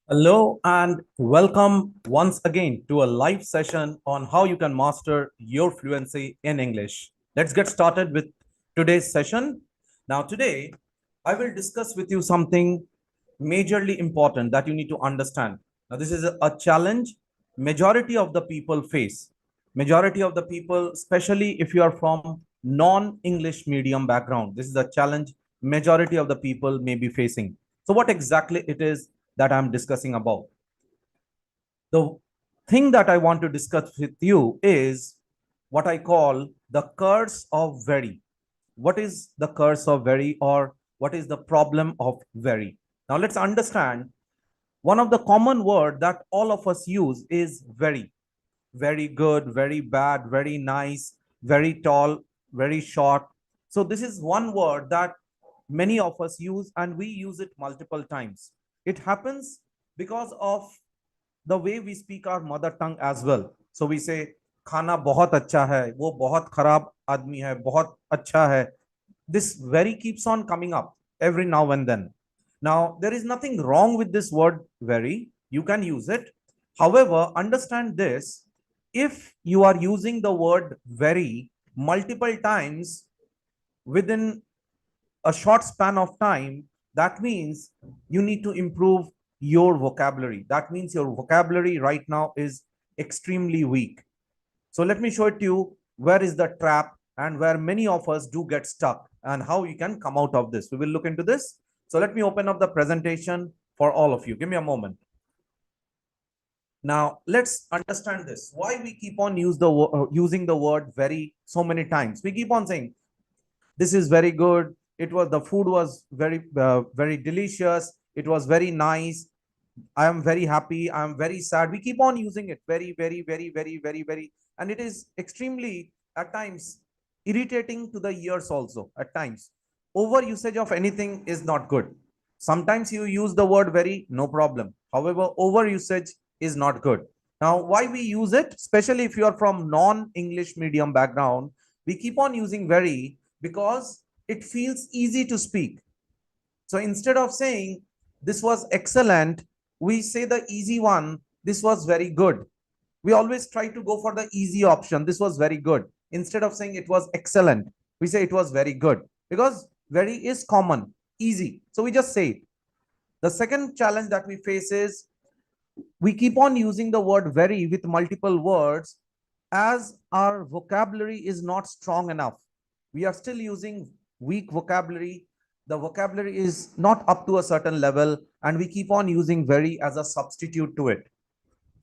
Hello and welcome once again to a live session on how you can master your fluency in English. Let's get started with today's session. Now, today I will discuss with you something majorly important that you need to understand. Now, this is a challenge majority of the people face. Majority of the people, especially if you are from non-English medium background, this is a challenge majority of the people may be facing. So, what exactly it is that I'm discussing about? The thing that I want to discuss with you is what I call the curse of very. What is the curse of very, or what is the problem of very? Now let's understand. One of the common word that all of us use is very. Very good, very bad, very nice, very tall, very short. So this is one word that many of us use, and we use it multiple times. It happens because of the way we speak our mother tongue as well. So we say खाना बहुत अच्छा है, वो बहुत खराब आदमी है, बहुत अच्छा है. This very keeps on coming up every now and then. Now there is nothing wrong with this word very. You can use it. However, understand this: if you are using the word very multiple times within a short span of time, that means you need to improve your vocabulary. That means your vocabulary right now is extremely weak. So let me show it to you where is the trap and where many of us do get stuck and how you can come out of this. We will look into this. So let me open up the presentation for all of you. Give me a moment. Now let's understand this. Why we keep on using the word very so many times. We keep on saying this is very good. It was the food was very delicious. It was very nice. I am very happy. I am very sad. We keep on using it very, and it is extremely at times irritating to the ears also. At times, over usage of anything is not good. Sometimes you use the word very, no problem. However, over usage is not good. Now, why we use it, especially if you are from non-English medium background, we keep on using very because it feels easy to speak. So instead of saying this was excellent, we say the easy one, this was very good. We always try to go for the easy option. This was very good. Instead of saying it was excellent, we say it was very good because very is common, easy. So we just say it. The second challenge that we face is we keep on using the word very with multiple words as our vocabulary is not strong enough. We are still using weak vocabulary. The vocabulary is not up to a certain level, and we keep on using very as a substitute to it.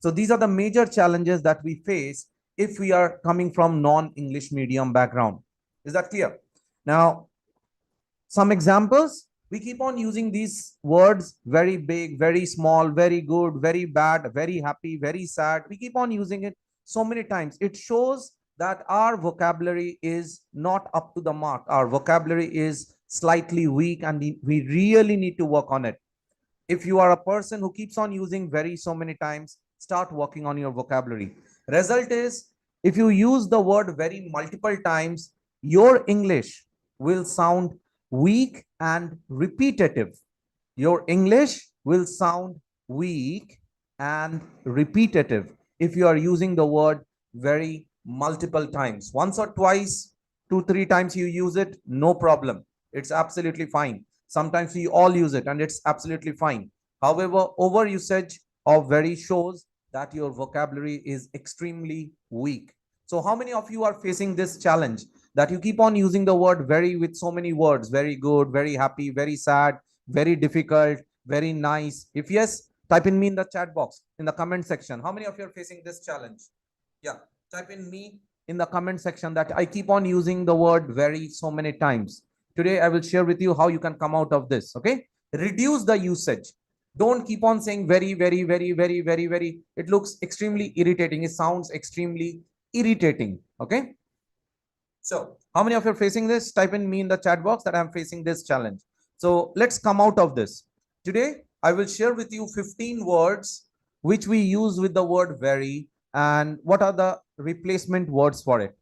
So these are the major challenges that we face if we are coming from non-English medium background. Is that clear? Now, some examples. We keep on using these words very big, very small, very good, very bad, very happy, very sad. We keep on using it so many times. It shows that our vocabulary is not up to the mark. Our vocabulary is slightly weak, and we really need to work on it. If you are a person who keeps on using very so many times, start working on your vocabulary. Result is, if you use the word very multiple times, your English will sound weak and repetitive. Your English will sound weak and repetitive if you are using the word very multiple times. Once or twice, two, three times you use it, no problem. It's absolutely fine. Sometimes we all use it and it's absolutely fine. However, over usage of very shows that your vocabulary is extremely weak. So how many of you are facing this challenge that you keep on using the word very with so many words? Very good, very happy, very sad, very difficult, very nice. If yes, type in me in the chat box, in the comment section. How many of you are facing this challenge? Yeah, type in me in the comment section that I keep on using the word very so many times. Today, I will share with you how you can come out of this. Okay, reduce the usage. Don't keep on saying very. It looks extremely irritating. It sounds extremely irritating. Okay. So how many of you are facing this? Type in me in the chat box that I'm facing this challenge. So let's come out of this. Today, I will share with you 15 words which we use with the word very and what are the replacement words for it.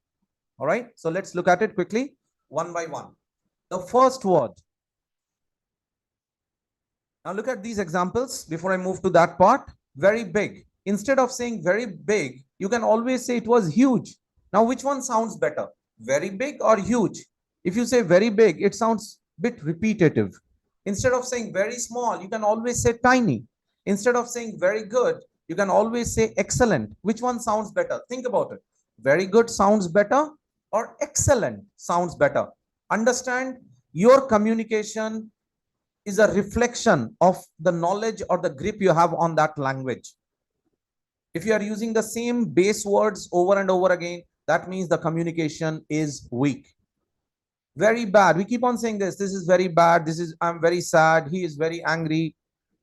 All right. So let's look at it quickly, one by one. The first word, Now look at these examples before I move to that part. Very big. Instead of saying very big, you can always say it was huge. Now, which one sounds better? Very big or huge? If you say very big, it sounds a bit repetitive. Instead of saying very small, you can always say tiny. Instead of saying very good, you can always say excellent. Which one sounds better? Think about it. Very good sounds better or excellent sounds better. Understand, your communication is a reflection of the knowledge or the grip you have on that language. If you are using the same base words over and over again, that means the communication is weak. Very bad. We keep on saying this. This is very bad. This is, I'm very sad. He is very angry.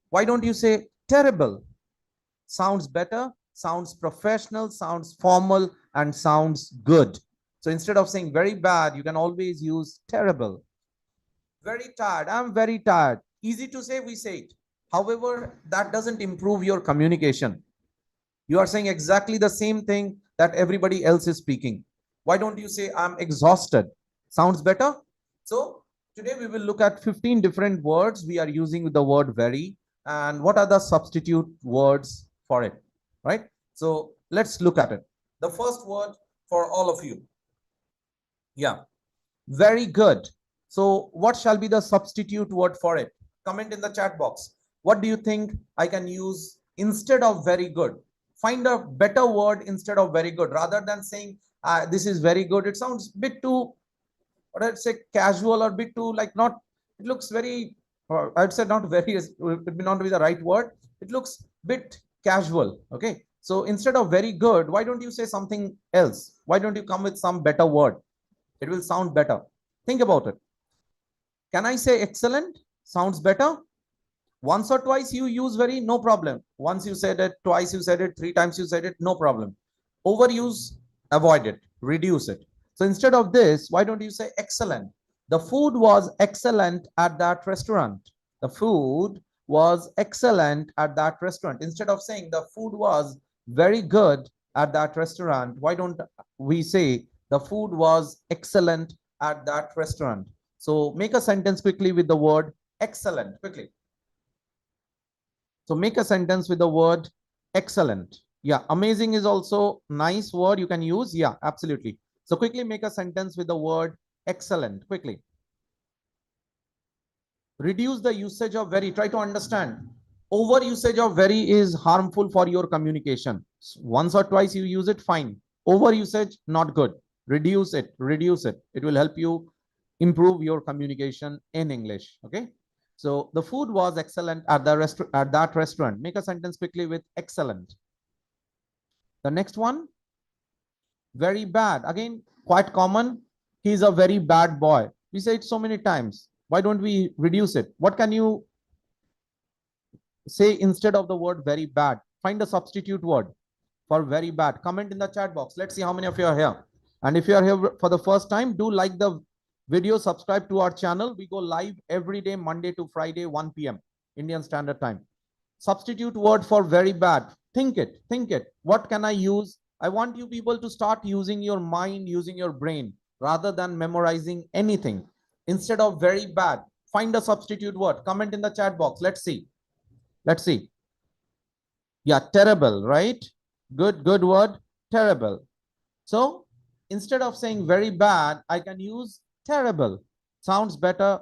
Why don't you say terrible? Sounds better, sounds professional, sounds formal, and sounds good. So instead of saying very bad, you can always use terrible. Very tired. I'm very tired. Easy to say, we say it. However, that doesn't improve your communication. You are saying exactly the same thing that everybody else is speaking. Why don't you say, I'm exhausted? Sounds better? So today we will look at 15 different words we are using with the word very, and what are the substitute words for it, right? So let's look at it. The first word for all of you. Yeah, very good. So what shall be the substitute word for it? Comment in the chat box. What do you think I can use instead of very good? Find a better word instead of very good. Rather than saying this is very good, it sounds a bit too, what I'd say, casual, or a bit too like not, it looks very, I'd say not very, it may not be the right word. It looks a bit casual. Okay. So instead of very good, why don't you say something else? Why don't you come with some better word? It will sound better. Think about it. Can I say excellent? Sounds better. Once or twice you use very, no problem. Once you said it, twice you said it, three times you said it, no problem. Overuse, avoid it, reduce it. So instead of this, why don't you say excellent? The food was excellent at that restaurant. The food was excellent at that restaurant. Instead of saying the food was very good at that restaurant, why don't we say the food was excellent at that restaurant? So make a sentence quickly with the word excellent, quickly. So make a sentence with the word excellent. Yeah, amazing is also nice word you can use. Yeah, absolutely. So quickly make a sentence with the word excellent, quickly. Reduce the usage of very. Try to understand. Over usage of very is harmful for your communication. Once or twice you use it, fine. Over usage, not good. Reduce it, reduce it. It will help you improve your communication in English. Okay. So the food was excellent at that restaurant. Make a sentence quickly with excellent. The next one, very bad. Again, quite common. He's a very bad boy. We say it so many times. Why don't we reduce it? What can you say instead of the word very bad? Find a substitute word for very bad. Comment in the chat box. Let's see how many of you are here. And if you are here for the first time, do like the video, subscribe to our channel. We go live every day, Monday to Friday, 1 p.m. Indian Standard Time. Substitute word for very bad. Think it, think it. What can I use? I want you people to start using your mind, using your brain, rather than memorizing anything. Instead of very bad, find a substitute word. Comment in the chat box. Let's see. Let's see. Yeah, terrible, right? Good word, terrible. So instead of saying very bad, I can use terrible. Sounds better.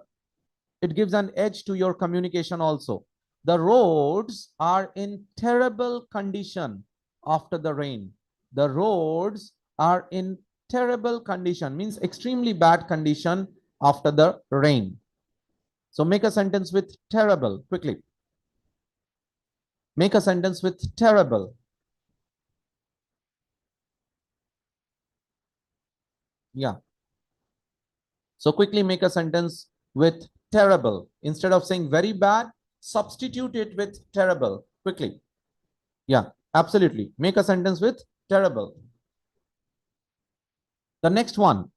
It gives an edge to your communication also. The roads are in terrible condition after the rain. The roads are in terrible condition, means extremely bad condition after the rain. So make a sentence with terrible, quickly. Make a sentence with terrible. Yeah. So quickly make a sentence with terrible. Instead of saying very bad, substitute it with terrible, quickly. Yeah, absolutely. Make a sentence with terrible. The next one.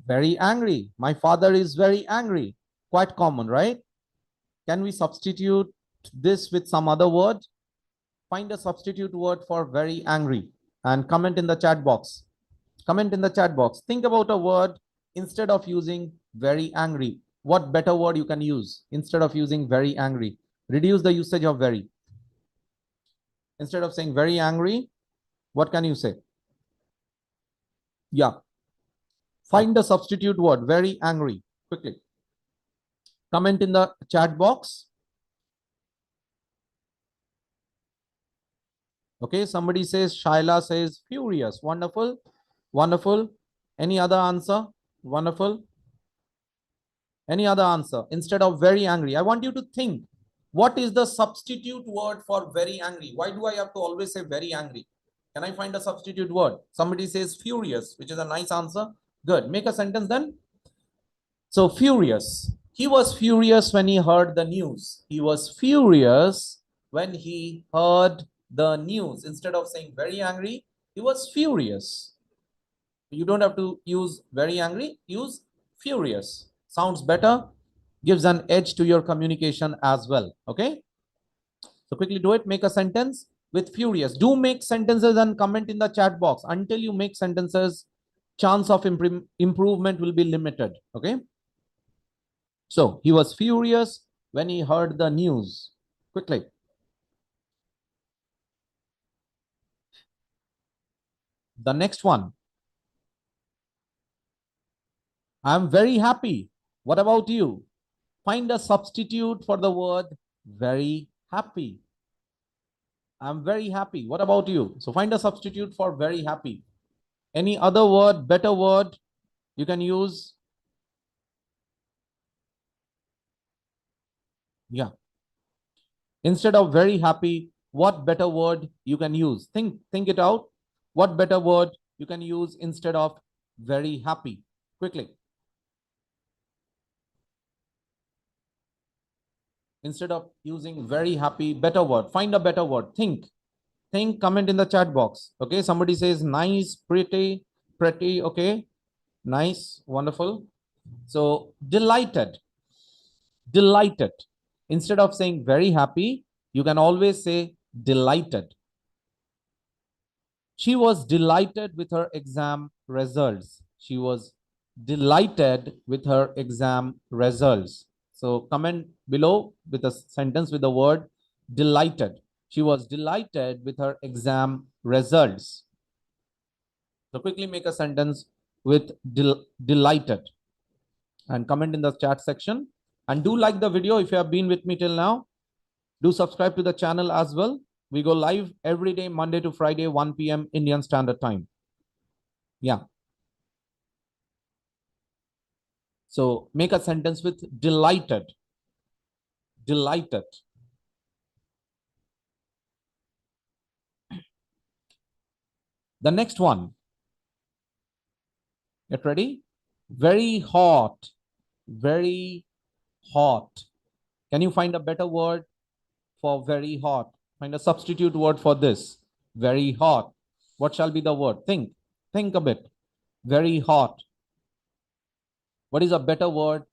Very angry. My father is very angry. Quite common, right? Can we substitute this with some other word? Find a substitute word for very angry and comment in the chat box. Comment in the chat box. Think about a word instead of using very angry. What better word you can use instead of using very angry? Reduce the usage of very. Instead of saying very angry, what can you say? Yeah. Find the substitute word, very angry, quickly. Comment in the chat box. Okay, somebody says, Shaila says furious. Wonderful. Wonderful. Any other answer? Wonderful. Any other answer? Instead of very angry, I want you to think, what is the substitute word for very angry? Why do I have to always say very angry? Can I find a substitute word? Somebody says furious, which is a nice answer. Good. Make a sentence then. So furious. He was furious when he heard the news. He was furious when he heard the news. Instead of saying very angry, he was furious. You don't have to use very angry, use furious. Sounds better, gives an edge to your communication as well. Okay. So quickly do it. Make a sentence with furious. Do make sentences and comment in the chat box. Until you make sentences, chance of improvement will be limited. Okay. So he was furious when he heard the news. Quickly. The next one. I'm very happy. What about you? Find a substitute for the word very happy. I'm very happy. What about you? So find a substitute for very happy. Any other word, better word you can use? Yeah. Instead of very happy, what better word you can use? Think it out. What better word you can use instead of very happy? Quickly. Instead of using very happy, better word. Find a better word. Think, comment in the chat box. Okay. Somebody says nice, pretty. Okay. Nice. Wonderful. So delighted. Delighted. Instead of saying very happy, you can always say delighted. She was delighted with her exam results. She was delighted with her exam results. So comment below with a sentence with the word delighted. She was delighted with her exam results. So quickly make a sentence with delighted and comment in the chat section. And do like the video if you have been with me till now. Do subscribe to the channel as well. We go live every day, Monday to Friday, 1 p.m. Indian Standard Time. Yeah. So make a sentence with delighted. Delighted. The next one. Get ready? Very hot. Very hot. Can you find a better word for very hot? Find a substitute word for this. Very hot. What shall be the word? Think a bit. Very hot. What is a better word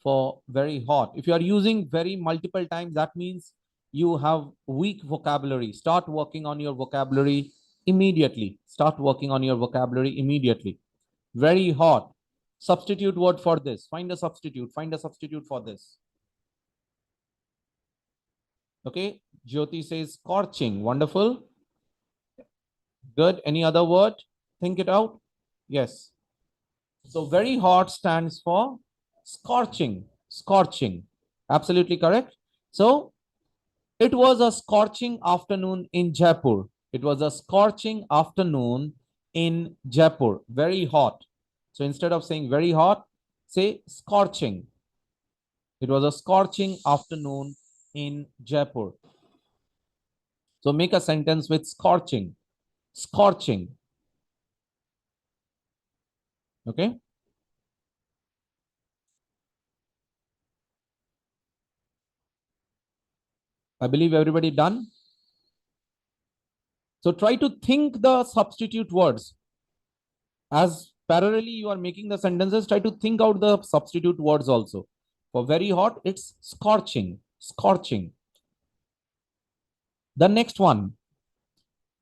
for very hot? If you are using very multiple times, that means you have weak vocabulary. Start working on your vocabulary immediately. Start working on your vocabulary immediately. Very hot. Substitute word for this. Find a substitute. Find a substitute for this. Okay. Jyoti says scorching. Wonderful. Good. Any other word? Think it out. Yes. So very hot stands for scorching. Scorching. Absolutely correct. So it was a scorching afternoon in Jaipur. It was a scorching afternoon in Jaipur. Very hot. So instead of saying very hot, say scorching. It was a scorching afternoon in Jaipur. So make a sentence with scorching. Scorching. Okay. I believe everybody done. So try to think the substitute words. As parallelly you are making the sentences, try to think out the substitute words also. For very hot, it's scorching. Scorching. The next one,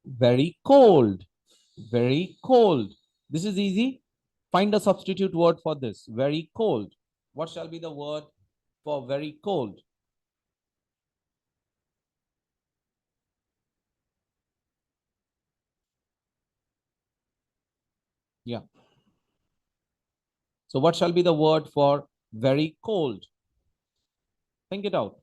very cold. Very cold. This is easy. Find a substitute word for this. Very cold. What shall be the word for very cold? Yeah. So what shall be the word for very cold? Think it out.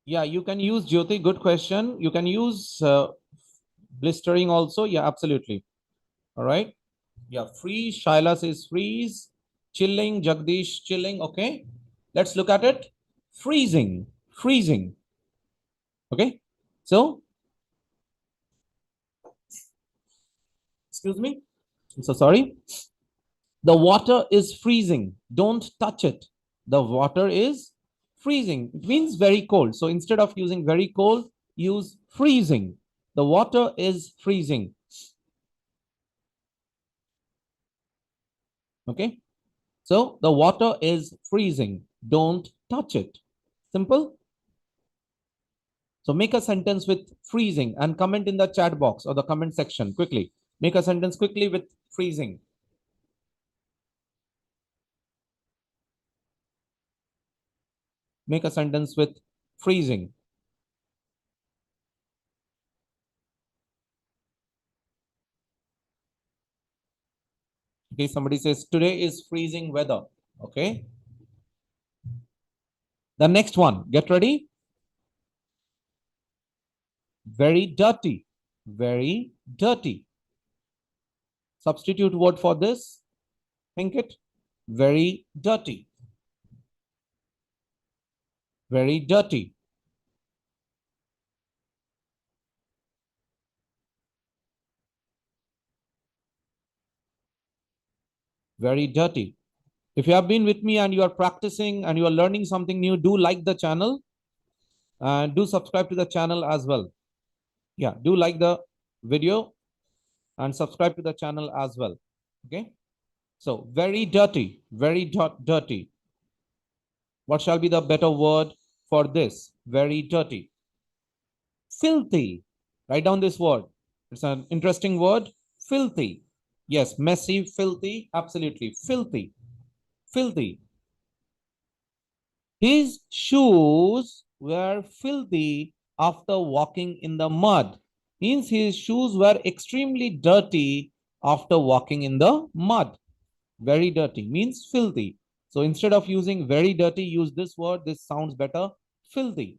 Yeah, you can use Jyoti. Good question. You can use blistering also. Yeah, absolutely. All right. Yeah, freeze. Shaila says freeze. Chilling. Jagdish chilling. Okay. Let's look at it. Freezing. Freezing. Okay. So, excuse me. I'm so sorry. The water is freezing. Don't touch it. The water is freezing. It means very cold. So instead of using very cold, use freezing. The water is freezing. Okay. So the water is freezing. Don't touch it. Simple. So make a sentence with freezing and comment in the chat box or the comment section quickly. Make a sentence quickly with freezing. Make a sentence with freezing. Okay, somebody says today is freezing weather. Okay. The next one, get ready. Very dirty. Very dirty. Substitute word for this. Think it. Very dirty. Very dirty. Very dirty. If you have been with me and you are practicing and you are learning something new, do like the channel and do subscribe to the channel as well. Yeah, do like the video and subscribe to the channel as well. Okay. So very dirty, very dirty. What shall be the better word for this? Very dirty. Filthy. Write down this word. It's an interesting word. Filthy. Yes, messy, filthy. Absolutely. Filthy. Filthy. His shoes were filthy after walking in the mud. Means his shoes were extremely dirty after walking in the mud. Very dirty means filthy. So instead of using very dirty, use this word. This sounds better. Filthy.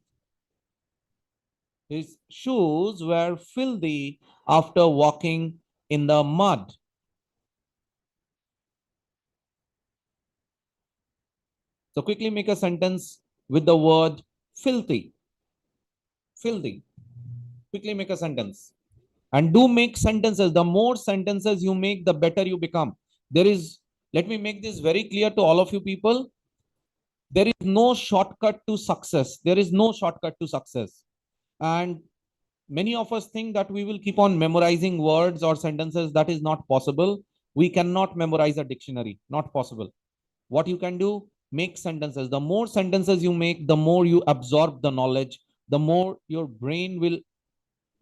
His shoes were filthy after walking in the mud. So quickly make a sentence with the word filthy. Filthy. Quickly make a sentence. And do make sentences. The more sentences you make, the better you become. There is, let me make this very clear to all of you people. There is no shortcut to success. There is no shortcut to success. And many of us think that we will keep on memorizing words or sentences. That is not possible. We cannot memorize a dictionary. Not possible. What you can do, make sentences. The more sentences you make, the more you absorb the knowledge, the more your brain will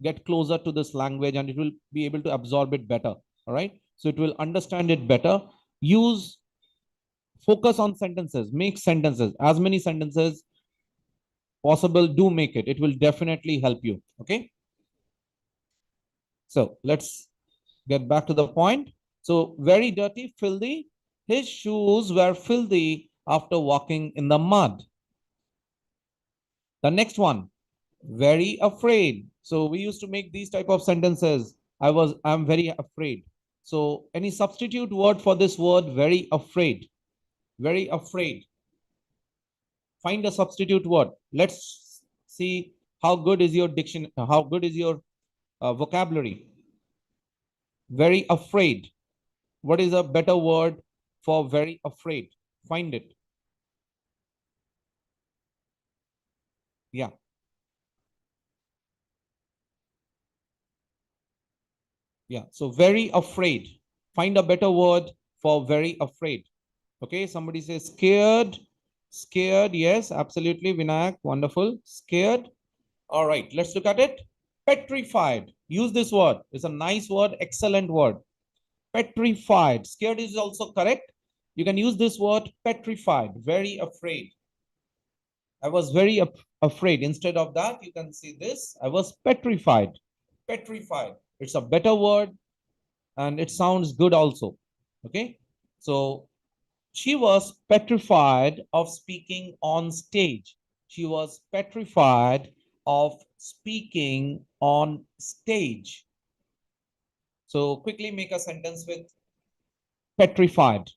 get closer to this language and it will be able to absorb it better. All right. So it will understand it better. Use, focus on sentences, make sentences, as many sentences possible. Do make it. It will definitely help you. Okay. So let's get back to the point. So very dirty, filthy. His shoes were filthy after walking in the mud. The next one, very afraid. So we used to make these type of sentences. I'm very afraid. So any substitute word for this word, very afraid? Very afraid. Find a substitute word. Let's see how good is your diction, how good is your vocabulary. Very afraid. What is a better word for very afraid? Find it. Yeah. Yeah. So very afraid. Find a better word for very afraid. Okay. Somebody says scared. Scared. Yes, absolutely. Vinayak. Wonderful. Scared. All right. Let's look at it. Petrified. Use this word. It's a nice word. Excellent word. Petrified. Scared is also correct. You can use this word petrified, very afraid. I was very afraid. Instead of that, you can see this. I was petrified. Petrified. It's a better word and it sounds good also. Okay. So she was petrified of speaking on stage. She was petrified of speaking on stage. So quickly make a sentence with petrified.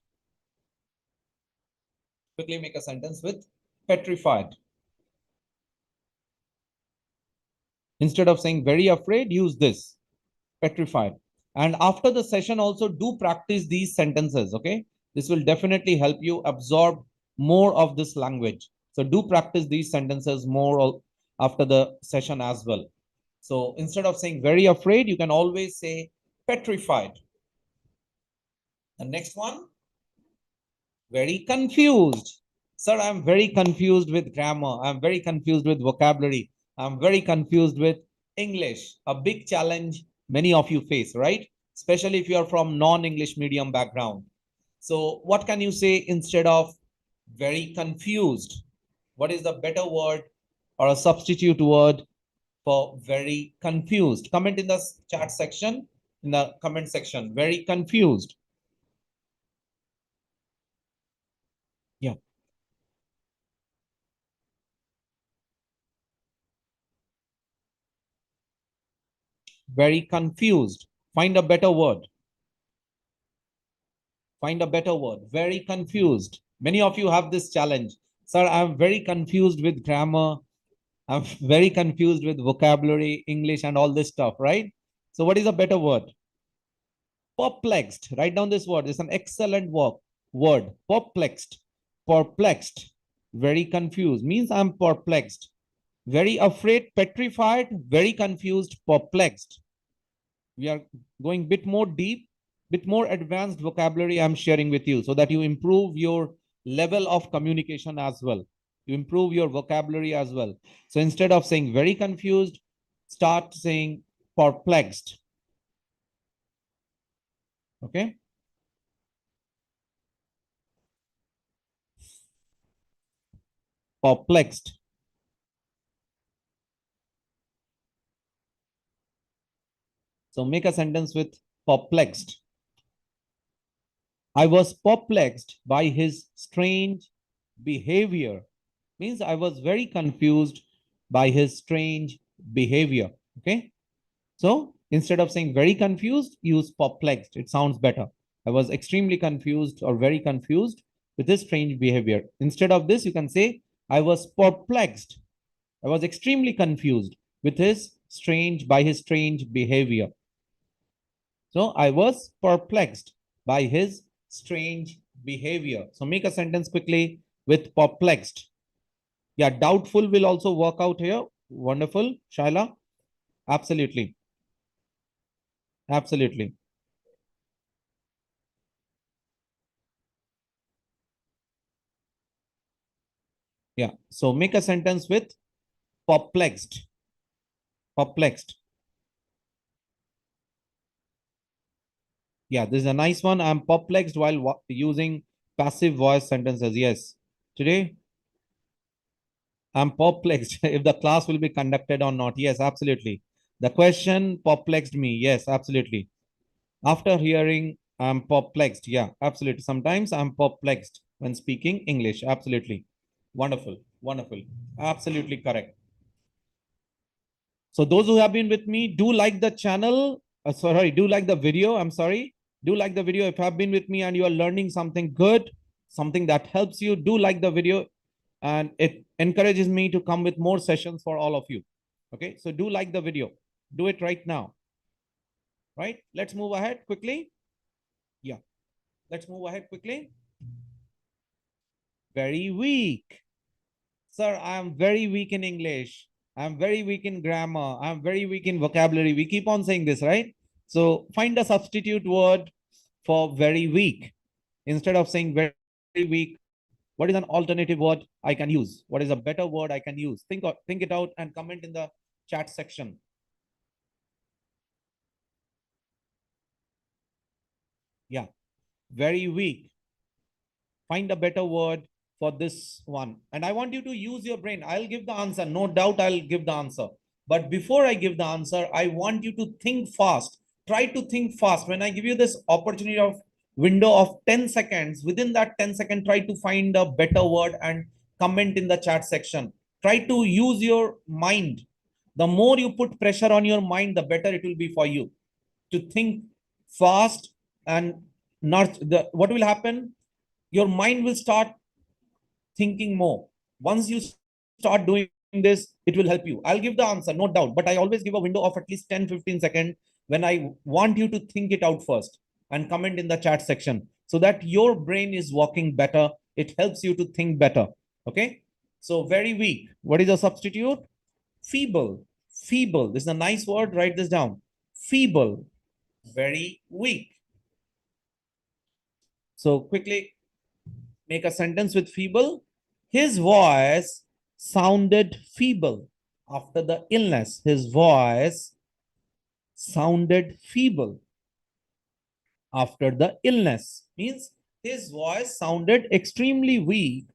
Quickly make a sentence with petrified. Instead of saying very afraid, use this, petrified. And after the session, also do practice these sentences. Okay. This will definitely help you absorb more of this language. So do practice these sentences more after the session as well. So instead of saying very afraid, you can always say petrified. The next one, very confused. Sir, I'm very confused with grammar. I'm very confused with vocabulary. I'm very confused with English. A big challenge many of you face, right? Especially if you are from non-English medium background. So what can you say instead of very confused? What is the better word or a substitute word for very confused? Comment in the chat section, in the comment section, very confused. Yeah. Very confused. Find a better word. Find a better word. Very confused. Many of you have this challenge. Sir, I'm very confused with grammar. I'm very confused with vocabulary, English, and all this stuff, right? So, what is a better word? Perplexed. Write down this word. It's an excellent word. Perplexed. Perplexed. Very confused. Means I'm perplexed. Very afraid, petrified, very confused, perplexed. We are going a bit more deep, bit more advanced vocabulary I'm sharing with you so that you improve your level of communication as well. You improve your vocabulary as well. So instead of saying very confused, start saying perplexed. Okay. Perplexed. So make a sentence with perplexed. I was perplexed by his strange behavior. Means I was very confused by his strange behavior. Okay. So instead of saying very confused, use perplexed. It sounds better. I was extremely confused or very confused with his strange behavior. Instead of this, you can say, I was perplexed. I was extremely confused with his strange behavior. So I was perplexed by his strange behavior. So make a sentence quickly with perplexed. Yeah, doubtful will also work out here. Wonderful, Shaila. Absolutely. Absolutely. Yeah. So make a sentence with perplexed. Perplexed. Yeah, this is a nice one. I'm perplexed while using passive voice sentences. Yes. Today, I'm perplexed if the class will be conducted or not. Yes, absolutely. The question perplexed me. Yes, absolutely. After hearing, I'm perplexed. Yeah, absolutely. Sometimes I'm perplexed when speaking English. Absolutely. Wonderful. Wonderful. Absolutely correct. So those who have been with me, do like the channel. Sorry, do like the video. I'm sorry. Do like the video. If you have been with me and you are learning something good, something that helps you, do like the video. And it encourages me to come with more sessions for all of you. Okay, so do like the video. Do it right now. Right? Let's move ahead quickly. Yeah, let's move ahead quickly. Very weak. Sir, I am very weak in English. I'm very weak in grammar. I'm very weak in vocabulary. We keep on saying this, right? So find a substitute word for very weak. Instead of saying very weak, what is an alternative word I can use? What is a better word I can use? Think it out and comment in the chat section. Yeah, very weak. Find a better word for this one. And I want you to use your brain. I'll give the answer. No doubt I'll give the answer. But before I give the answer, I want you to think fast. Try to think fast. When I give you this opportunity of window of 10 seconds, within that 10 seconds, try to find a better word and comment in the chat section. Try to use your mind. The more you put pressure on your mind, the better it will be for you to think fast. And not the what will happen, your mind will start thinking more. Once you start doing this, it will help you. I'll give the answer, no doubt, but I always give a window of at least 10-15 seconds when I want you to think it out first and comment in the chat section so that your brain is working better. It helps you to think better. Okay. So very weak. What is a substitute? Feeble. Feeble. This is a nice word. Write this down. Feeble. Very weak. So quickly make a sentence with feeble. His voice sounded feeble after the illness. His voice sounded feeble after the illness. Means his voice sounded extremely weak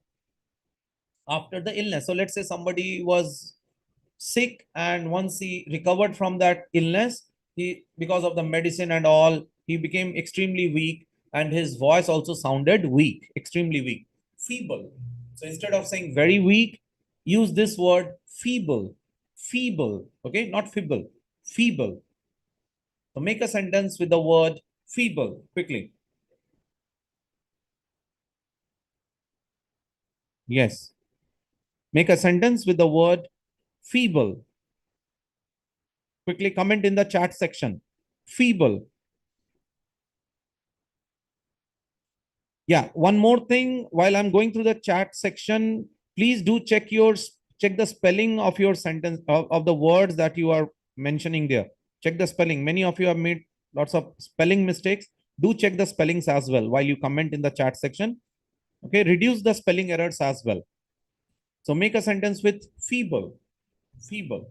after the illness. So let's say somebody was sick, and once he recovered from that illness, he, because of the medicine and all, he became extremely weak, and his voice also sounded weak, extremely weak, feeble. So instead of saying very weak, use this word feeble. Feeble. Okay, not feeble, feeble. So make a sentence with the word feeble quickly. Yes, make a sentence with the word feeble. Quickly comment in the chat section. Feeble. Yeah, one more thing, while I'm going through the chat section, please do check the spelling of your sentence of the words that you are mentioning there. Check the spelling. Many of you have made lots of spelling mistakes. Do check the spellings as well while you comment in the chat section. Okay, reduce the spelling errors as well. So make a sentence with feeble. Feeble.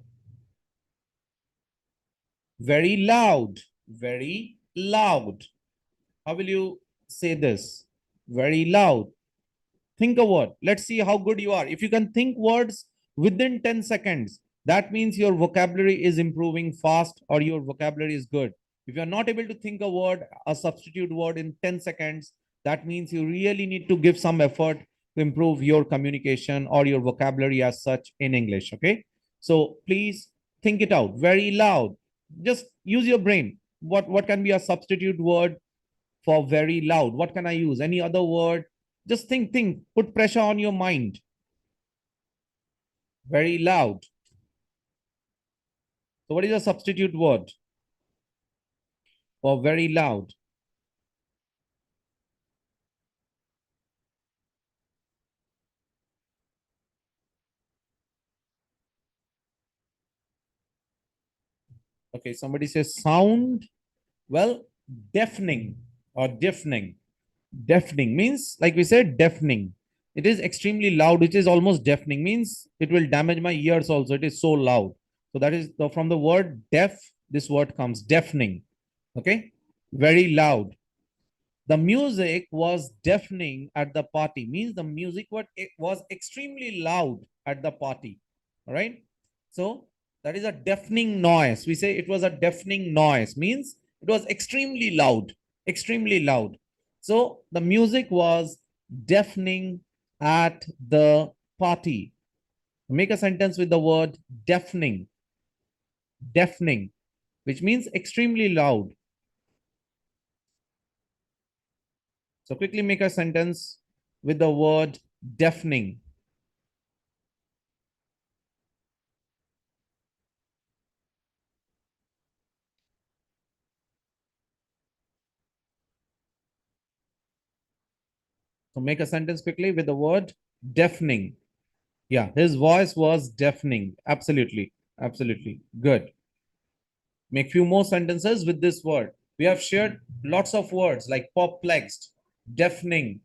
Very loud. Very loud. How will you say this? Very loud. Think a word. Let's see how good you are. If you can think words within 10 seconds, that means your vocabulary is improving fast or your vocabulary is good. If you're not able to think a word, a substitute word in 10 seconds, that means you really need to give some effort to improve your communication or your vocabulary as such in English. Okay. So please think it out very loud. Just use your brain. What can be a substitute word for very loud? What can I use? Any other word? Just think, put pressure on your mind. Very loud. So what is a substitute word for very loud? Okay, somebody says sound. Well, deafening or deafening. Deafening means, like we said, deafening. It is extremely loud, which is almost deafening, means it will damage my ears also. It is so loud. So that is from the word deaf, this word comes deafening. Okay, very loud. The music was deafening at the party, means the music was extremely loud at the party. All right. So that is a deafening noise. We say it was a deafening noise, means it was extremely loud, extremely loud. So the music was deafening at the party. Make a sentence with the word deafening, deafening, which means extremely loud. So quickly make a sentence with the word deafening. So make a sentence quickly with the word deafening. Yeah, his voice was deafening. Absolutely. Absolutely. Good. Make few more sentences with this word. We have shared lots of words like perplexed, deafening,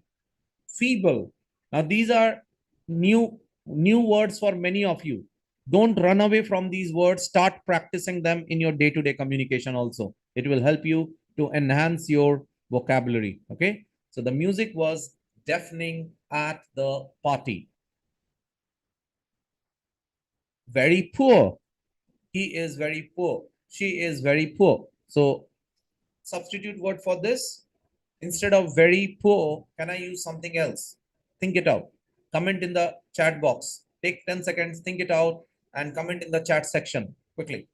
feeble. Now these are new words for many of you. Don't run away from these words. Start practicing them in your day-to-day communication also. It will help you to enhance your vocabulary. Okay. So the music was deafening at the party. Very poor. He is very poor. She is very poor. So substitute word for this. Instead of very poor, can I use something else? Think it out. Comment in the chat box. Take 10 seconds, think it out, and comment in the chat section quickly.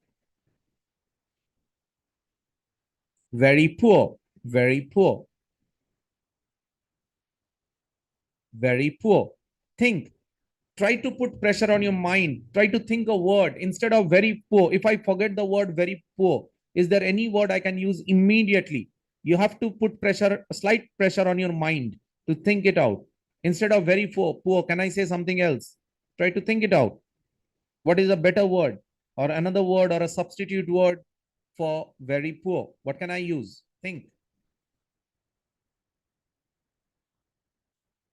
Very poor. Very poor. Very poor. Think. Try to put pressure on your mind. Try to think a word instead of very poor. If I forget the word very poor, is there any word I can use immediately? You have to put pressure, slight pressure on your mind to think it out. Instead of very poor, can I say something else? Try to think it out. What is a better word or another word or a substitute word for very poor? What can I use? Think.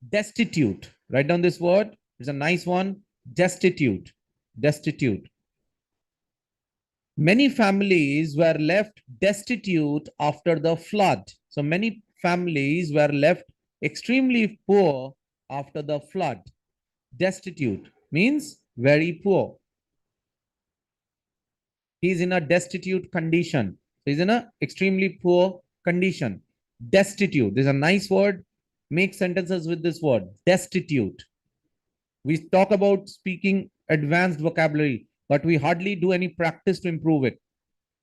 Destitute. Write down this word. It's a nice one. Destitute. Destitute. Many families were left destitute after the flood. So many families were left extremely poor after the flood. Destitute means very poor. He's in a destitute condition. He's in a extremely poor condition. Destitute. There's a nice word. Make sentences with this word. Destitute. We talk about speaking advanced vocabulary, but we hardly do any practice to improve it.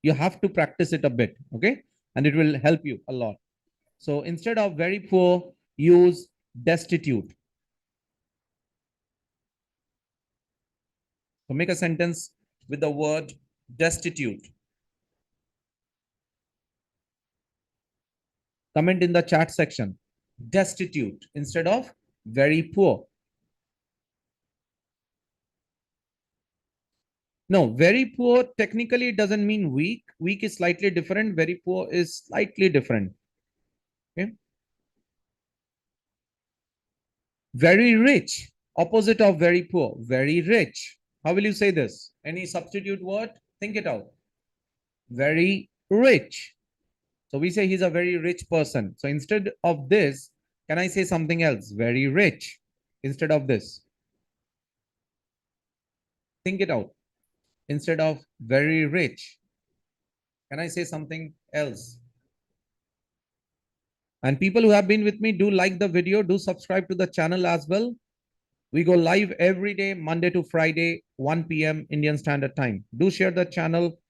You have to practice it a bit, okay? And it will help you a lot. So instead of very poor, use destitute. So make a sentence with the word destitute. Comment in the chat section. Destitute instead of very poor. No, very poor technically doesn't mean weak. Weak is slightly different. Very poor is slightly different. Okay. Very rich, opposite of very poor. Very rich. How will you say this? Any substitute word? Think it out. Very rich. So we say he's a very rich person. So instead of this, can I say something else? Very rich instead of this. Think it out. Instead of very rich, can I say something else? And people who have been with me, do like the video, do subscribe to the channel as well. We go live every day, Monday to Friday, 1 p.m. Indian Standard Time. Do share the channel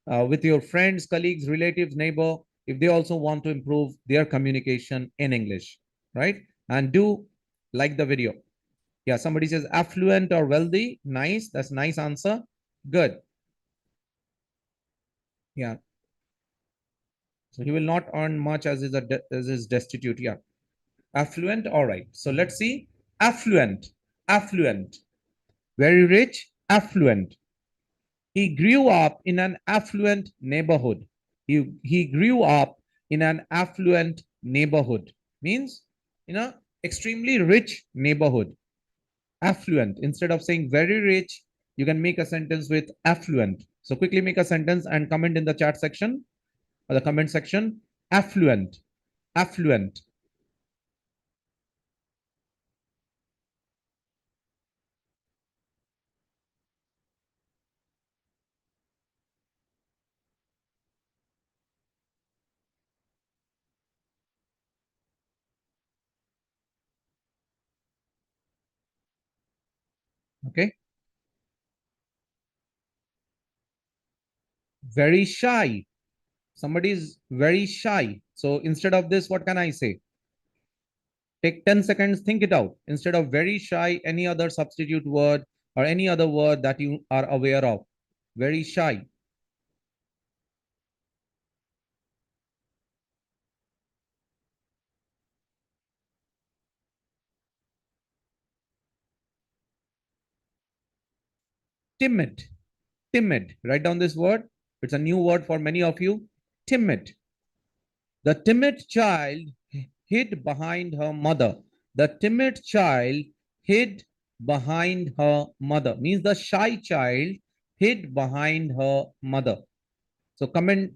with your friends, colleagues, relatives, neighbor, if they also want to improve their communication in English, right? And do like the video. Yeah, somebody says affluent or wealthy. Nice. That's a nice answer. Good. Yeah. So he will not earn much as is destitute. Yeah. Affluent. All right. So let's see. Affluent. Affluent. Very rich. Affluent. He grew up in an affluent neighborhood. He grew up in an affluent neighborhood. Means, extremely rich neighborhood. Affluent. Instead of saying very rich, you can make a sentence with affluent. So quickly make a sentence and comment in the chat section or the comment section. Affluent. Affluent. Okay. Very shy. Somebody is very shy. So instead of this, what can I say? Take 10 seconds, think it out. Instead of very shy, any other substitute word or any other word that you are aware of. Very shy. Timid. Timid. Write down this word. It's a new word for many of you. Timid. The timid child hid behind her mother. The timid child hid behind her mother. Means the shy child hid behind her mother. So comment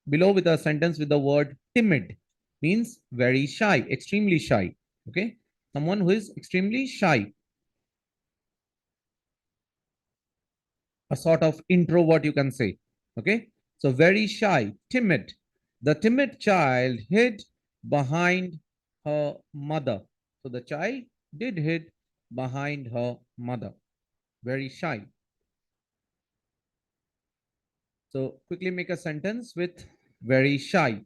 below with a sentence with the word timid. means very shy, extremely shy. Okay, someone who is extremely shy, a sort of introvert, you can say. Okay, so very shy, timid. The timid child hid behind her mother. So the child did hid behind her mother. Very shy. So quickly make a sentence with very shy.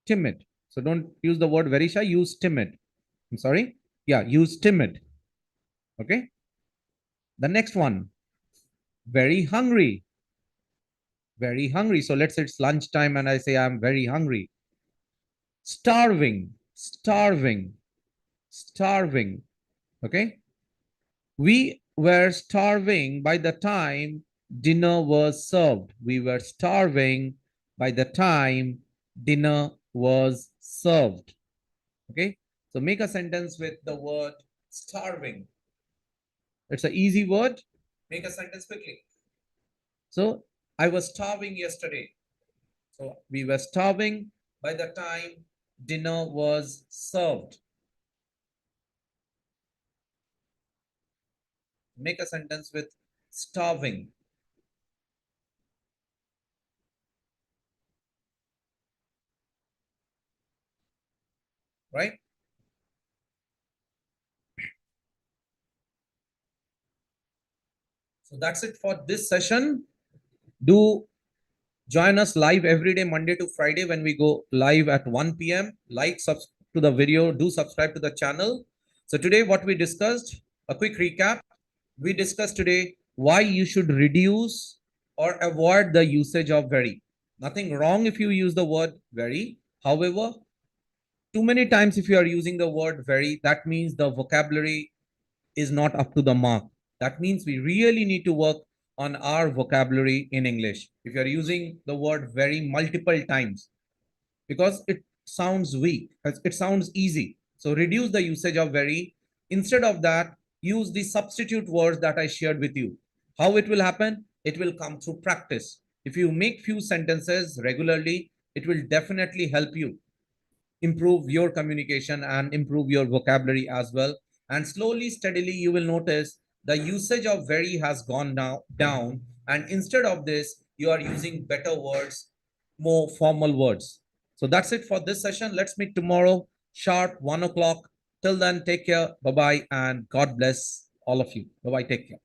Timid. So don't use the word very shy, use timid. I'm sorry. Yeah, use timid. Okay. The next one, very hungry. Very hungry. So let's say it's lunchtime and I say I'm very hungry. Starving, starving, starving. Okay. We were starving by the time dinner was served. We were starving by the time dinner was served. Okay. So make a sentence with the word starving. It's an easy word. Make a sentence quickly. So I was starving yesterday. So we were starving by the time dinner was served. Make a sentence with starving, right? So that's it for this session. Do join us live every day, Monday to Friday, when we go live at 1 p.m. Like, subscribe to the video, do subscribe to the channel. So today, what we discussed, a quick recap. We discussed today why you should reduce or avoid the usage of very. Nothing wrong if you use the word very. However, too many times if you are using the word very, that means the vocabulary is not up to the mark. That means we really need to work on our vocabulary in English. If you're using the word very multiple times, because it sounds weak, it sounds easy. So reduce the usage of very. Instead of that, use the substitute words that I shared with you. How it will happen? It will come through practice. If you make few sentences regularly, it will definitely help you improve your communication and improve your vocabulary as well. And slowly, steadily, you will notice the usage of very has gone down. And instead of this, you are using better words, more formal words. So that's it for this session. Let's meet tomorrow, sharp 1 o'clock. Till then, take care. Bye bye. And God bless all of you. Bye bye. Take care.